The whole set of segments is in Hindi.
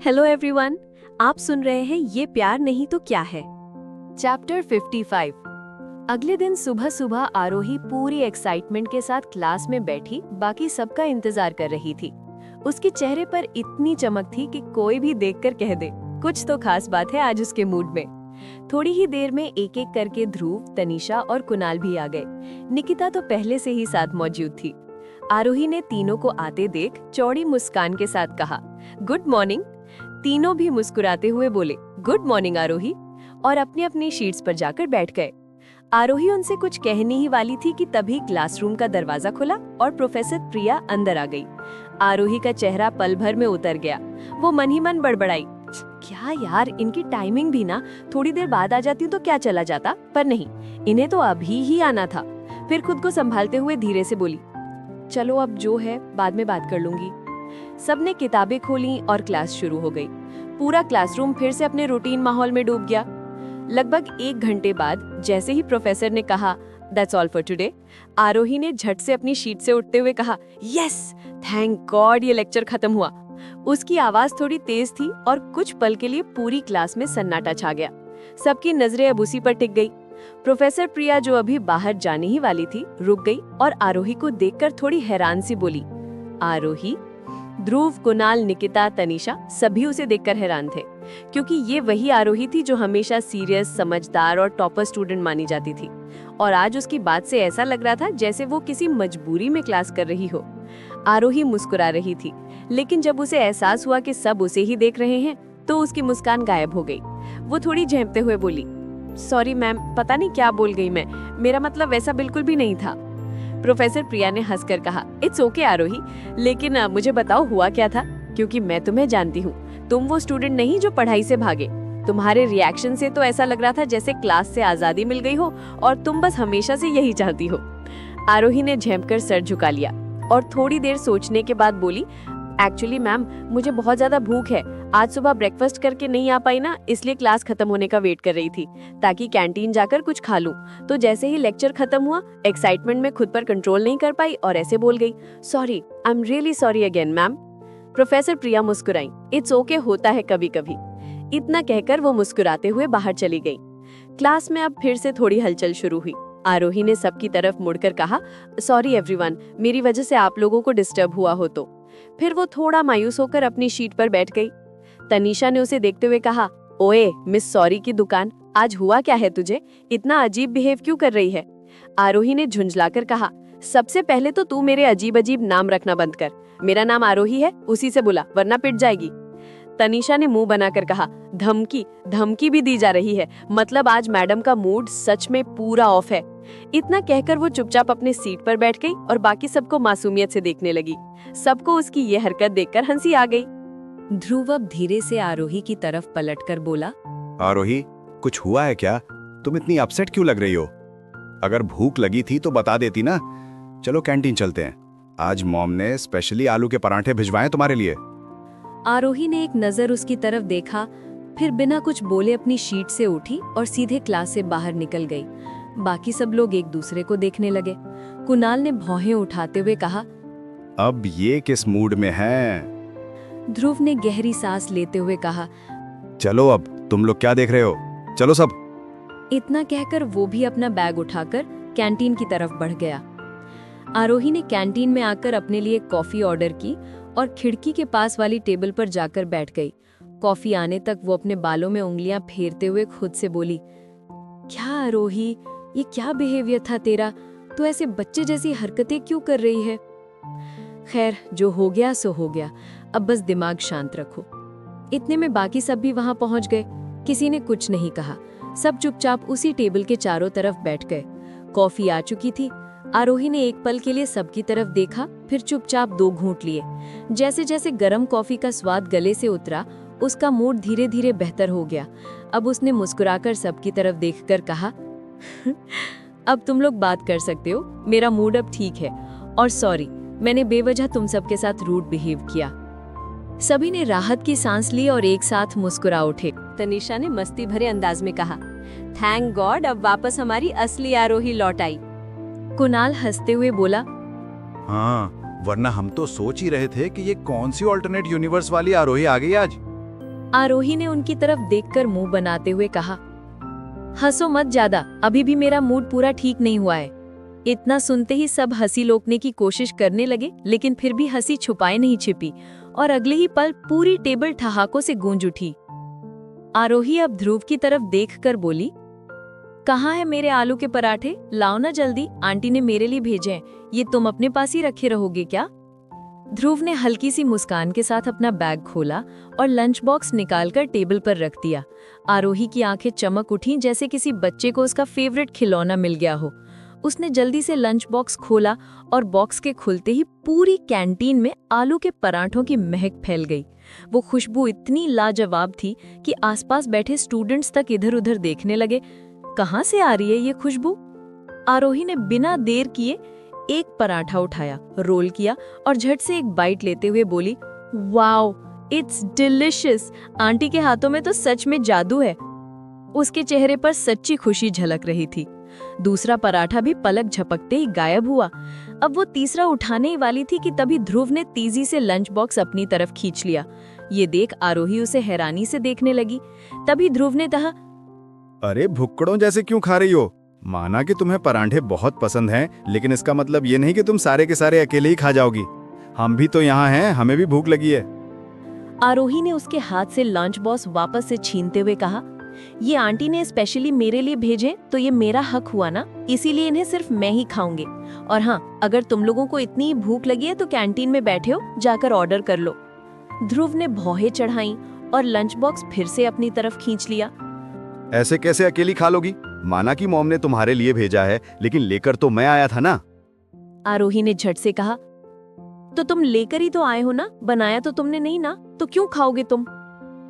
हेलो एवरीवन, आप सुन रहे हैं ये प्यार नहीं तो क्या है, चैप्टर 55। अगले दिन सुबह सुबह आरोही पूरी एक्साइटमेंट के साथ क्लास में बैठी बाकी सबका इंतजार कर रही थी। उसके चेहरे पर इतनी चमक थी कि कोई भी देखकर कह दे कुछ तो खास बात है आज उसके मूड में। थोड़ी ही देर में एक एक करके ध्रुव, तनीषा और कुणाल भी आ गए। निकिता तो पहले से ही साथ मौजूद थी। आरोही ने तीनों को आते देख चौड़ी मुस्कान के साथ कहा, गुड मॉर्निंग। तीनों भी मुस्कुराते हुए बोले, गुड मॉर्निंग आरोही, और अपनी अपनी शीट्स पर जाकर बैठ गए। आरोही उनसे कुछ कहने ही वाली थी कि तभी क्लासरूम का दरवाजा खुला और प्रोफेसर प्रिया अंदर आ गई। आरोही का चेहरा पल भर में उतर गया। वो मन ही मन बड़बड़ाई, क्या यार, इनकी टाइमिंग भी ना थोड़ी देर बाद आ जाती तो क्या चला जाता, पर नहीं, इन्हें तो अभी ही आना था। फिर खुद को संभालते हुए धीरे से बोली, चलो अब जो है बाद में बात कर लूंगी। सबने किताबें खोली और क्लास शुरू हो गई। पूरा क्लासरूम फिर से अपने रूटीन माहौल में डूब गया। लगभग 1 घंटे बाद जैसे ही प्रोफेसर ने कहा दैट्स ऑल फॉर टुडे, आरोही ने झट से अपनी शीट से उठते हुए कहा, यस, थैंक गॉड ये लेक्चर खत्म हुआ। उसकी आवाज थोड़ी तेज थी और कुछ पल के लिए पूरी क्लास में सन्नाटा छा गया। सबकी नजरें अब उसी पर टिक गई। प्रोफेसर प्रिया जो अभी बाहर जाने ही वाली थी, रुक गई और आरोही को देखकर थोड़ी हैरान सी बोली, आरोही। ध्रुव, कुणाल, निकिता, तनीषा सभी उसे देखकर हैरान थे, क्योंकि ये वही आरोही थी जो हमेशा सीरियस, समझदार और टॉपर स्टूडेंट मानी जाती थी। और आज उसकी बात से ऐसा लग रहा था जैसे वो किसी मजबूरी में क्लास कर रही हो। आरोही मुस्कुरा रही थी, लेकिन जब उसे एहसास हुआ कि सब उसे ही देख रहे हैं तो उसकी मुस्कान गायब हो गई। वो थोड़ी झेंपते हुए बोली, सॉरी मैम, पता नहीं क्या बोल गई मैं, मेरा मतलब वैसा बिल्कुल भी नहीं था। प्रोफेसर प्रिया ने हंसकर कहा, इट्स ओके आरोही, लेकिन मुझे बताओ हुआ क्या था, क्योंकि मैं तुम्हें जानती हूँ। तुम वो स्टूडेंट नहीं जो पढ़ाई से भागे। तुम्हारे रिएक्शन से तो ऐसा लग रहा था जैसे क्लास से आजादी मिल गई हो और तुम बस हमेशा से यही चाहती हो। आरोही ने झेंपकर सर झुका लिया और थोड़ी देर सोचने के बाद बोली, एक्चुअली मैम, मुझे बहुत ज्यादा भूख है। आज सुबह ब्रेकफास्ट करके नहीं आ पाई ना, इसलिए क्लास खत्म होने का वेट कर रही थी ताकि कैंटीन जाकर कुछ खा लूं। तो जैसे ही लेक्चर खत्म हुआ, एक्साइटमेंट में खुद पर कंट्रोल नहीं कर पाई और ऐसे बोल गई, sorry, I am really sorry again ma'am. Professor Priya मुस्कुराई, इट्स ओके, होता है कभी कभी। इतना कहकर वो मुस्कुराते हुए बाहर चली गई। क्लास में अब फिर से थोड़ी हलचल शुरू हुई। आरोही ने सबकी तरफ मुड़कर कहा, सॉरी एवरीवन, मेरी वजह से आप लोगों को डिस्टर्ब हुआ हो तो। फिर वो थोड़ा मायूस होकर अपनी शीट पर बैठ गई। तनीषा ने उसे देखते हुए कहा, ओए मिस सॉरी की दुकान, आज हुआ क्या है तुझे, इतना अजीब बिहेव क्यों कर रही है? आरोही ने झुंझलाकर कहा, सबसे पहले तो तू मेरे अजीब अजीब नाम रखना बंद कर। मेरा नाम आरोही है, उसी से बुला वरना पिट जाएगी। तनीषा ने मुंह बनाकर कहा, धमकी? धमकी भी दी जा रही है? मतलब आज मैडम का मूड सच में पूरा ऑफ है। इतना कहकर वो चुपचाप अपने सीट पर बैठ गई और बाकी सबको मासूमियत से देखने लगी। सबको उसकी ये हरकत देखकर हंसी आ गई। ध्रुव अब धीरे से आरोही की तरफ पलटकर बोला, आरोही, कुछ हुआ है क्या? तुम इतनी अपसेट क्यों लग रही हो? अगर भूख लगी थी तो बता देती ना। चलो कैंटीन चलते हैं, आज मॉम ने स्पेशली आलू के पराठे भिजवाए तुम्हारे लिए। आरोही ने एक नजर उसकी तरफ देखा, फिर बिना कुछ बोले अपनी शीट से उठी और सीधे क्लास से बाहर निकल गई। बाकी सब लोग एक दूसरे को देखने लगे। कुणाल ने भौहें उठाते हुए कहा, अब ये किस मूड में है? ध्रुव ने गहरी सांस लेते हुए कहा, चलो अब तुम लोग क्या देख रहे हो, चलो सब। इतना कहकर वो भी अपना बैग उठाकर कैंटीन की तरफ बढ़ गया। आरोही ने कैंटीन में आकर अपने लिए कॉफी ऑर्डर की और खिड़की के पास वाली टेबल पर जाकर बैठ गई। कॉफी आने तक वो अपने बालों में उंगलियां फेरते हुए खुद से बोली, क्या आरोही, ये क्या बिहेवियर था तेरा? तू ऐसे बच्चे जैसी हरकतें क्यों कर रही है? खैर, जो हो गया सो हो गया, अब बस दिमाग शांत रखो। इतने में बाकी सब भी वहां पहुंच गए। किसी ने कुछ नहीं कहा, सब चुपचाप उसी टेबल के चारों तरफ बैठ गए। कॉफी आ चुकी थी। आरोही ने एक पल के लिए सबकी तरफ देखा, फिर चुपचाप 2 घूंट लिए। जैसे जैसे गर्म कॉफी का स्वाद गले से उतरा, उसका मूड धीरे धीरे बेहतर हो गया। अब उसने मुस्कुराकर सबकी तरफ देखकर कहा, अब तुम लोग बात कर सकते हो, मेरा मूड अब ठीक है, और सॉरी, मैंने बेवजह तुम सबके साथ रूड बिहेव किया। सभी ने राहत की सांस ली और एक साथ मुस्कुरा उठे। तनीषा ने मस्ती भरे अंदाज में कहा, थैंक गॉड, अब वापस हमारी असली आरोही लौट आई। कुणाल हंसते हुए बोला, हाँ, वरना हम तो सोच ही रहे थे कि ये कौन सी ऑल्टरनेट यूनिवर्स वाली आरोही आ गई आज। आरोही ने उनकी तरफ देखकर मुंह बनाते हुए कहा, हंसो मत ज्यादा, अभी भी मेरा मूड पूरा ठीक नहीं हुआ है। इतना सुनते ही सब हंसी रोकने की कोशिश करने लगे, लेकिन फिर भी हंसी छुपाए नहीं छिपी और अगले ही पल पूरी टेबल ठहाकों से गूंज उठी। आरोही अब ध्रुव की तरफ देखकर बोली, कहाँ है मेरे आलू के पराठे? लाओ ना जल्दी, आंटी ने मेरे लिए भेजे हैं। ये तुम अपने पास ही रखे रहोगे क्या? ध्रुव ने हल्की सी मुस्कान के साथ अपना बैग खोला और लंच बॉक्स निकालकर टेबल पर रख दिया। आरोही की आंखें चमक उठीं जैसे किसी बच्चे को उसका फेवरेट खिलौना मिल गया हो। उसने जल्दी से लंच बॉक्स खोला और बॉक्स के खुलते ही पूरी कैंटीन में आलू के पराठों की महक फैल गई। वो खुशबू इतनी लाजवाब थी कि आसपास बैठे स्टूडेंट्स तक इधर-उधर देखने लगे। कहाँ से आ रही है ये खुशबू? आरोही ने बिना देर किए एक पराठा उठाया, रोल किया और झट से एक बाइट लेते हुए बोली, वाओ, इट्स डिलिशियस। आंटी के हाथों में तो सच में जादू है। उसके चेहरे पर सच्ची खुशी झलक रही थी। दूसरा पराठा भी पलक झपकते ही गायब हुआ। अब वो तीसरा उठाने ही वाली थी कि तभी ध्रुव ने तेजी से लंच बॉक्स अपनी तरफ खींच लिया। ये देख आरोही उसे हैरानी से देखने लगी। तभी ध्रुव ने कहा, अरे भुक्कड़ों जैसे क्यों खा रही हो? माना कि तुम्हें पराठे बहुत पसंद हैं, लेकिन इसका मतलब ये नहीं कि तुम सारे के सारे अकेले ही खा जाओगी। हम भी तो यहाँ हैं, हमें भी भूख लगी है। आरोही ने उसके हाथ से लंच बॉक्स वापस से छीनते हुए कहा, ये आंटी ने स्पेशली मेरे लिए भेजे तो ये मेरा हक हुआ ना, इसीलिए इन्हें सिर्फ मैं ही खाऊंगी। और हाँ, अगर तुम लोगों को इतनी भूख लगी है तो कैंटीन में बैठे हो, जाकर ऑर्डर कर लो। ध्रुव ने भौहें चढ़ाई और लंच बॉक्स फिर से अपनी तरफ खींच लिया। ऐसे कैसे अकेली खा लोगी? माना कि मॉम ने तुम्हारे लिए भेजा है, लेकिन लेकर तो मैं आया था ना। आरोही ने झट से कहा, तो तुम लेकर ही तो आए हो ना, बनाया तो तुमने नहीं ना, तो क्यों खाओगे तुम?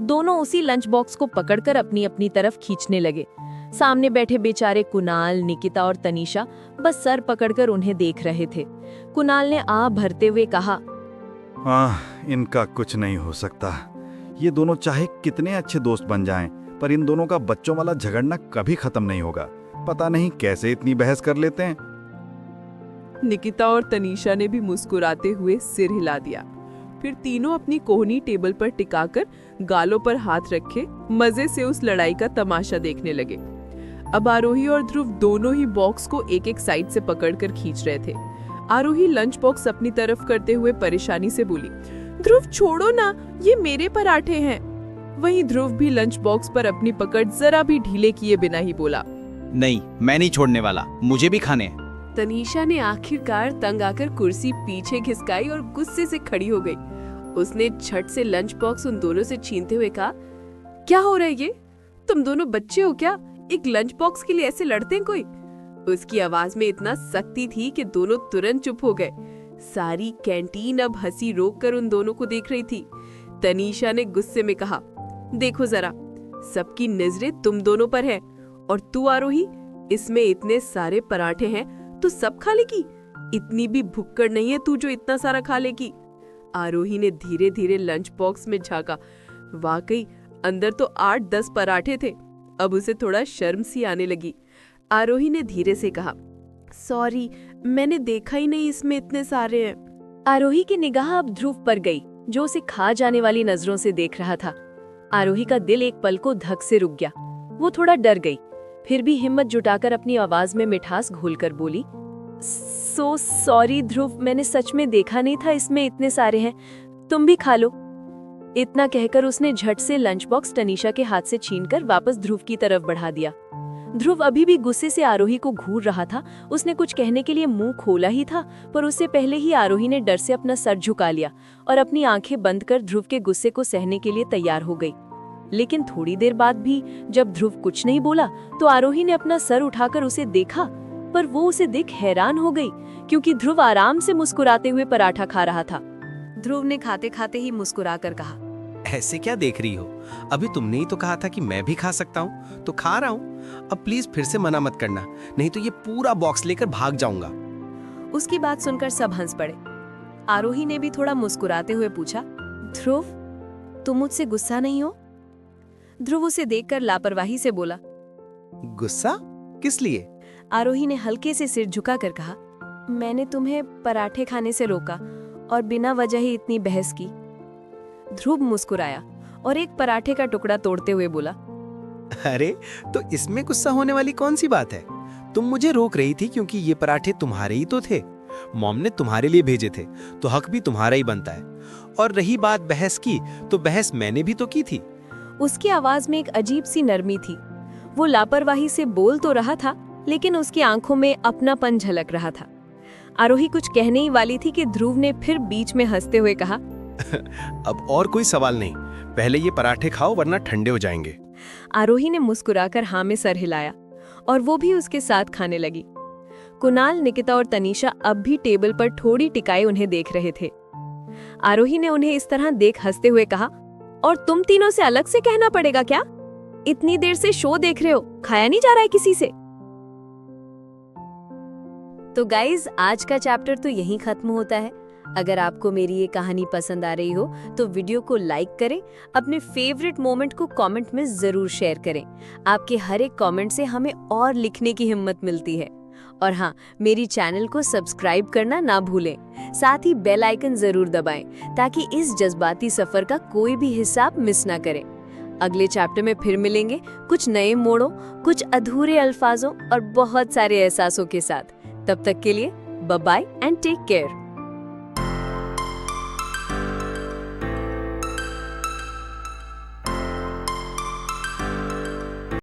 दोनों उसी लंच बॉक्स को पकड़कर अपनी अपनी तरफ खींचने लगे। सामने बैठे बेचारे कुणाल, निकिता और तनीषा बस सर पकड़कर उन्हें देख रहे थे। कुणाल ने आ भरते हुए कहा, इनका कुछ नहीं हो सकता। ये दोनों चाहे कितने अच्छे दोस्त बन जाएं, पर इन दोनों का बच्चों वाला झगड़ना कभी खत्म नहीं होगा। पता नहीं कैसे इतनी बहस कर लेते हैं। निकिता और तनीषा ने भी मुस्कुराते हुए सिर हिला दिया। फिर तीनों अपनी कोहनी टेबल पर टिकाकर गालों पर हाथ रखे मजे से उस लड़ाई का तमाशा देखने लगे। अब आरोही और ध्रुव दोनों ही बॉक्स को एक एक साइड से पकड़कर खींच रहे थे। आरोही लंच बॉक्स अपनी तरफ करते हुए परेशानी से बोली, ध्रुव छोड़ो ना, ये मेरे पराठे हैं। वहीं ध्रुव भी लंच बॉक्स पर अपनी पकड़ जरा भी ढीले किए बिना ही बोला, नहीं, मैं नहीं छोड़ने वाला, मुझे भी खाने हैं। तनीषा ने आखिरकार तंग आकर कुर्सी पीछे खिसकाई और गुस्से से खड़ी हो गई। उसने झट से लंच बॉक्स उन दोनों से छीनते हुए कहा, क्या हो रहा है ये? तुम दोनों बच्चे हो क्या? एक लंच बॉक्स के लिए ऐसे लड़ते हैं कोई? उसकी आवाज में इतना सख्ती थी कि दोनों तुरंत चुप हो गए। सारी कैंटीन अब हंसी रोककर उन दोनों को देख रही थी। तनीषा ने गुस्से में कहा, देखो जरा, सबकी नजरें तुम दोनों पर है, और तू आरोही, इसमें इतने सारे पराठे हैं तो सब खा लेगी? इतनी भी भुक्कड़ नहीं है तू जो इतना सारा खा लेगी। आरोही ने धीरे धीरे लंच बॉक्स में झांका। वाकई अंदर तो 8-10 पराठे थे। अब उसे थोड़ा शर्म सी आने लगी। आरोही ने धीरे से कहा, सॉरी, मैंने देखा ही नहीं इसमें इतने सारे हैं। आरोही की निगाह अब ध्रुव पर गई, जो उसे खा जाने वाली नजरों से देख रहा था। आरोही का दिल एक पल को धक से रुक गया। वो थोड़ा डर गई, फिर भी हिम्मत जुटाकर अपनी आवाज में मिठास घोलकर बोली, सो सॉरी ध्रुव, मैंने सच में देखा नहीं था इसमें इतने सारे हैं, तुम भी खा लो। इतना कहकर उसने झट से लंच बॉक्स तनीषा के हाथ से छीनकर वापस ध्रुव की तरफ बढ़ा दिया। ध्रुव अभी भी गुस्से से आरोही को घूर रहा था। उसने कुछ कहने के लिए मुंह खोला ही था, पर उससे पहले ही आरोही ने डर से अपना सर झुका लिया और अपनी आंखें बंद कर ध्रुव के गुस्से को सहने के लिए तैयार हो गई। लेकिन थोड़ी देर बाद भी जब ध्रुव कुछ नहीं बोला तो आरोही ने अपना सर उठाकर उसे देखा, पर वो उसे देख हैरान हो गई, क्योंकि ध्रुव आराम से मुस्कुराते हुए पराठा खा रहा था। ध्रुव ने खाते खाते ही मुस्कुराकर कहा, ऐसे क्या देख रही हो? अभी तुमने ही तो कहा था कि मैं भी खा सकता हूँ, तो खा रहा हूँ। अब प्लीज फिर से मना मत करना, नहीं तो ये पूरा बॉक्स लेकर भाग जाऊंगा। उसकी बात सुनकर सब हंस पड़े। आरोही ने भी थोड़ा मुस्कुराते हुए पूछा, ध्रुव, तुम मुझसे गुस्सा नहीं हो? ध्रुव उसे देखकर लापरवाही से बोला, गुस्सा किस लिए? आरोही ने हल्के से सिर झुकाकर कहा, मैंने तुम्हें पराठे खाने से रोका और बिना वजह ही इतनी बहस की। ध्रुव मुस्कुराया और एक पराठे का टुकड़ा तोड़ते हुए बोला, अरे तो इसमें गुस्सा होने वाली कौन सी बात है? तुम मुझे रोक रही थी क्योंकि ये पराठे तुम्हारे ही तो थे। मॉम ने तुम्हारे लिए भेजे थे तो हक भी तुम्हारा ही बनता है। और रही बात बहस की, तो बहस मैंने भी तो की थी। उसकी आवाज में एक अजीब सी नरमी थी। वो लापरवाही से बोल तो रहा था, लेकिन उसकी आंखों में अपनापन झलक रहा था। आरोही कुछ कहने ही वाली थी कि ध्रुव ने फिर बीच में हंसते हुए कहा, अब और कोई सवाल नहीं, पहले ये पराठे खाओ वरना ठंडे हो जाएंगे। आरोही ने मुस्कुराकर हाँ में सर हिलाया और वो भी उसके साथ खाने लगी। कुणाल, निकिता और तनीषा अब भी टेबल पर थोड़ी टिकाए उन्हें देख रहे थे। आरोही ने उन्हें इस तरह देख हंसते हुए कहा, और तुम तीनों से अलग से कहना पड़ेगा क्या? इतनी देर से शो देख रहे हो, खाया नहीं जा रहा है किसी से? तो गाइज, आज का चैप्टर तो यहीं खत्म होता है। अगर आपको मेरी ये कहानी पसंद आ रही हो तो वीडियो को लाइक करें, अपने फेवरेट मोमेंट को कमेंट में जरूर शेयर करें। आपके हर एक कमेंट से हमें और लिखने की हिम्मत मिलती है। और हाँ, मेरी चैनल को सब्सक्राइब करना ना भूलें। साथ ही बेल आइकन जरूर दबाएं ताकि इस जज्बाती सफर का कोई भी हिस्सा आप मिस ना करें। अगले चैप्टर में फिर मिलेंगे, कुछ नए मोड़ों, कुछ अधूरे अल्फाजों और बहुत सारे एहसासों के साथ। तब तक के लिए bye bye and take care.